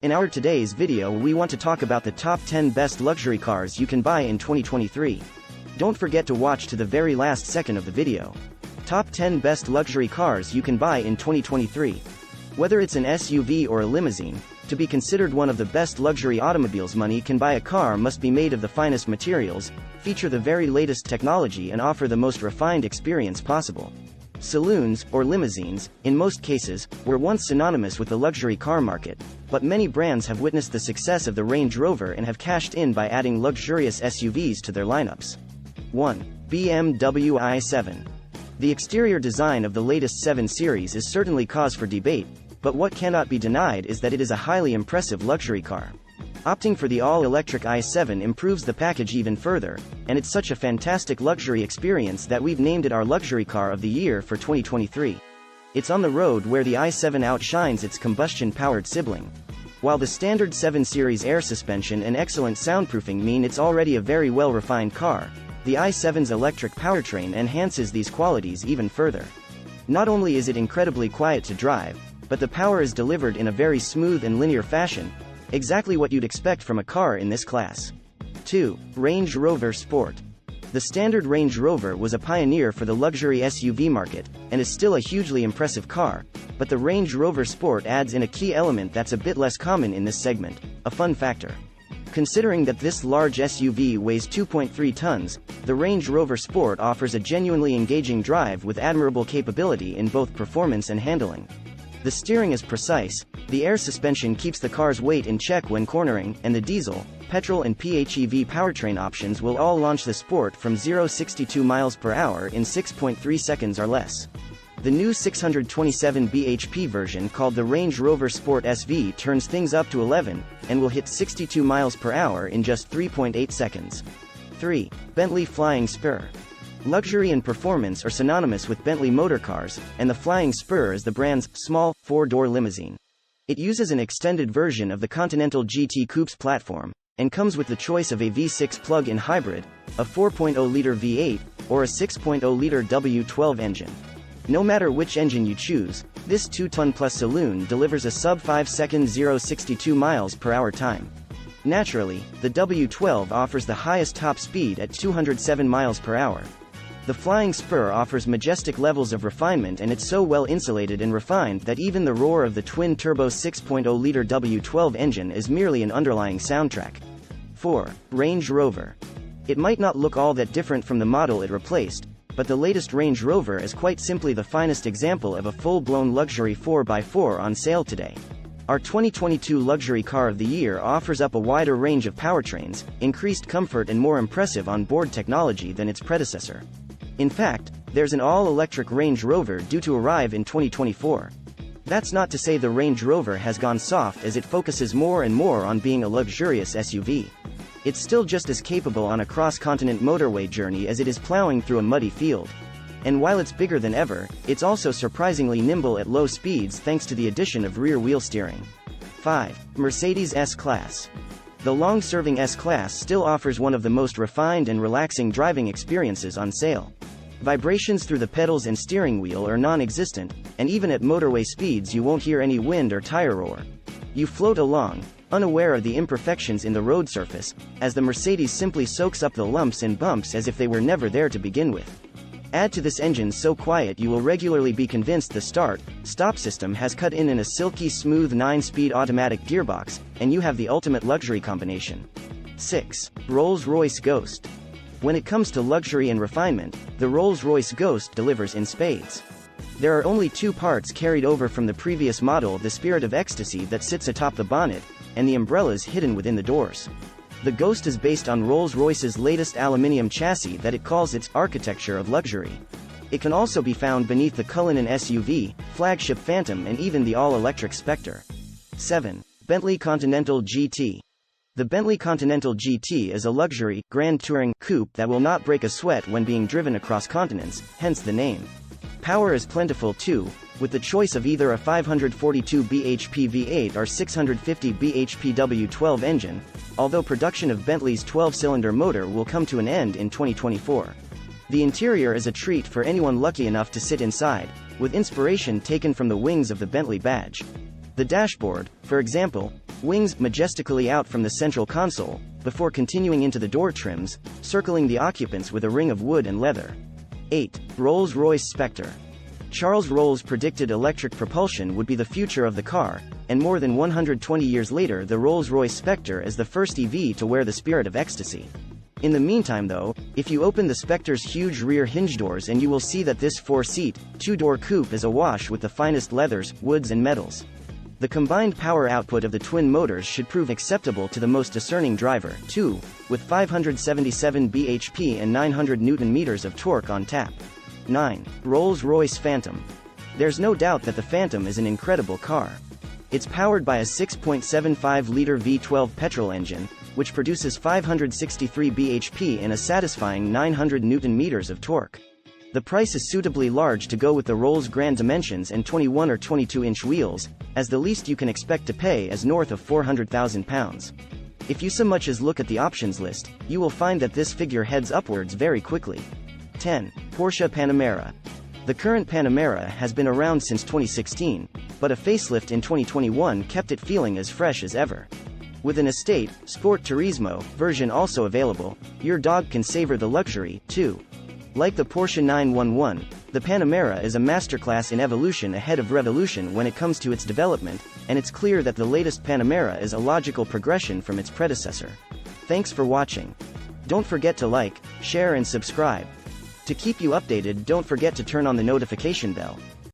In our today's video we want to talk about the top 10 best luxury cars you can buy in 2023. Don't forget to watch to the very last second of the video. Top 10 best luxury cars you can buy in 2023. Whether it's an SUV or a limousine, to be considered one of the best luxury automobiles, money can buy a car must be made of the finest materials, feature the very latest technology and offer the most refined experience possible. Saloons, or limousines, in most cases, were once synonymous with the luxury car market, but many brands have witnessed the success of the Range Rover and have cashed in by adding luxurious SUVs to their lineups. 1. BMW i7. The exterior design of the latest 7 Series is certainly cause for debate, but what cannot be denied is that it is a highly impressive luxury car. Opting for the all-electric i7 improves the package even further, and it's such a fantastic luxury experience that we've named it our luxury car of the year for 2023. It's on the road where the i7 outshines its combustion-powered sibling. While the standard 7 Series air suspension and excellent soundproofing mean it's already a very well-refined car, the i7's electric powertrain enhances these qualities even further. Not only is it incredibly quiet to drive, but the power is delivered in a very smooth and linear fashion, exactly what you'd expect from a car in this class. 2. Range Rover Sport. The standard Range Rover was a pioneer for the luxury SUV market, and is still a hugely impressive car, but the Range Rover Sport adds in a key element that's a bit less common in this segment: a fun factor. Considering that this large SUV weighs 2.3 tons, the Range Rover Sport offers a genuinely engaging drive with admirable capability in both performance and handling. The steering is precise, the air suspension keeps the car's weight in check when cornering, and the diesel, petrol and PHEV powertrain options will all launch the Sport from 0-62 miles per hour in 6.3 seconds or less. The new 627 bhp version called the Range Rover Sport SV turns things up to 11, and will hit 62 miles per hour in just 3.8 seconds. 3. Bentley Flying Spur. Luxury and performance are synonymous with Bentley motor cars, and the Flying Spur is the brand's small, 4-door limousine. It uses an extended version of the Continental GT Coupe's platform, and comes with the choice of a V6 plug-in hybrid, a 4.0-liter V8, or a 6.0-liter W12 engine. No matter which engine you choose, this 2-ton-plus saloon delivers a sub-5-second 0-62 miles per hour time. Naturally, the W12 offers the highest top speed at 207 miles per hour. The Flying Spur offers majestic levels of refinement, and it's so well insulated and refined that even the roar of the twin-turbo 6.0-liter W12 engine is merely an underlying soundtrack. 4. Range Rover. It might not look all that different from the model it replaced, but the latest Range Rover is quite simply the finest example of a full-blown luxury 4x4 on sale today. Our 2022 luxury car of the year offers up a wider range of powertrains, increased comfort and more impressive on-board technology than its predecessor. In fact, there's an all-electric Range Rover due to arrive in 2024. That's not to say the Range Rover has gone soft, as it focuses more and more on being a luxurious SUV. It's still just as capable on a cross-continent motorway journey as it is plowing through a muddy field. And while it's bigger than ever, it's also surprisingly nimble at low speeds thanks to the addition of rear-wheel steering. 5. Mercedes S-Class. The long-serving S-Class still offers one of the most refined and relaxing driving experiences on sale. Vibrations through the pedals and steering wheel are non-existent, and even at motorway speeds you won't hear any wind or tire roar. You float along, unaware of the imperfections in the road surface, as the Mercedes simply soaks up the lumps and bumps as if they were never there to begin with. Add to this engine so quiet you will regularly be convinced the start-stop system has cut in a silky smooth 9-speed automatic gearbox, and you have the ultimate luxury combination. 6. Rolls-Royce Ghost. When it comes to luxury and refinement, the Rolls-Royce Ghost delivers in spades. There are only 2 parts carried over from the previous model: the Spirit of Ecstasy that sits atop the bonnet, and the umbrellas hidden within the doors. The Ghost is based on Rolls-Royce's latest aluminium chassis that it calls its architecture of luxury. It can also be found beneath the Cullinan SUV, flagship Phantom and even the all-electric Spectre. 7. Bentley Continental GT. The Bentley Continental GT is a luxury, grand touring coupe that will not break a sweat when being driven across continents, hence the name. Power is plentiful too, with the choice of either a 542 bhp V8 or 650 bhp W12 engine, although production of Bentley's 12-cylinder motor will come to an end in 2024. The interior is a treat for anyone lucky enough to sit inside, with inspiration taken from the wings of the Bentley badge. The dashboard, for example, Wings majestically out from the central console, before continuing into the door trims, circling the occupants with a ring of wood and leather. 8. Rolls-Royce Spectre. Charles Rolls predicted electric propulsion would be the future of the car, and more than 120 years later the Rolls-Royce Spectre is the first EV to wear the spirit of ecstasy. In the meantime though, if you open the Spectre's huge rear hinge doors and you will see that this 4-seat, 2-door coupe is awash with the finest leathers, woods and metals. The combined power output of the twin motors should prove acceptable to the most discerning driver, too, with 577 bhp and 900 Nm of torque on tap. 9. Rolls-Royce Phantom. There's no doubt that the Phantom is an incredible car. It's powered by a 6.75-liter V12 petrol engine, which produces 563 bhp and a satisfying 900 Nm of torque. The price is suitably large to go with the Rolls grand dimensions and 21 or 22-inch wheels, as the least you can expect to pay is north of £400,000. If you so much as look at the options list, you will find that this figure heads upwards very quickly. 10. Porsche Panamera. The current Panamera has been around since 2016, but a facelift in 2021 kept it feeling as fresh as ever. With an Estate, Sport Turismo version also available, your dog can savor the luxury, too. Like the Porsche 911, the Panamera is a masterclass in evolution ahead of revolution when it comes to its development, and it's clear that the latest Panamera is a logical progression from its predecessor. Thanks for watching. Don't forget to like, share and subscribe. To keep you updated, don't forget to turn on the notification bell.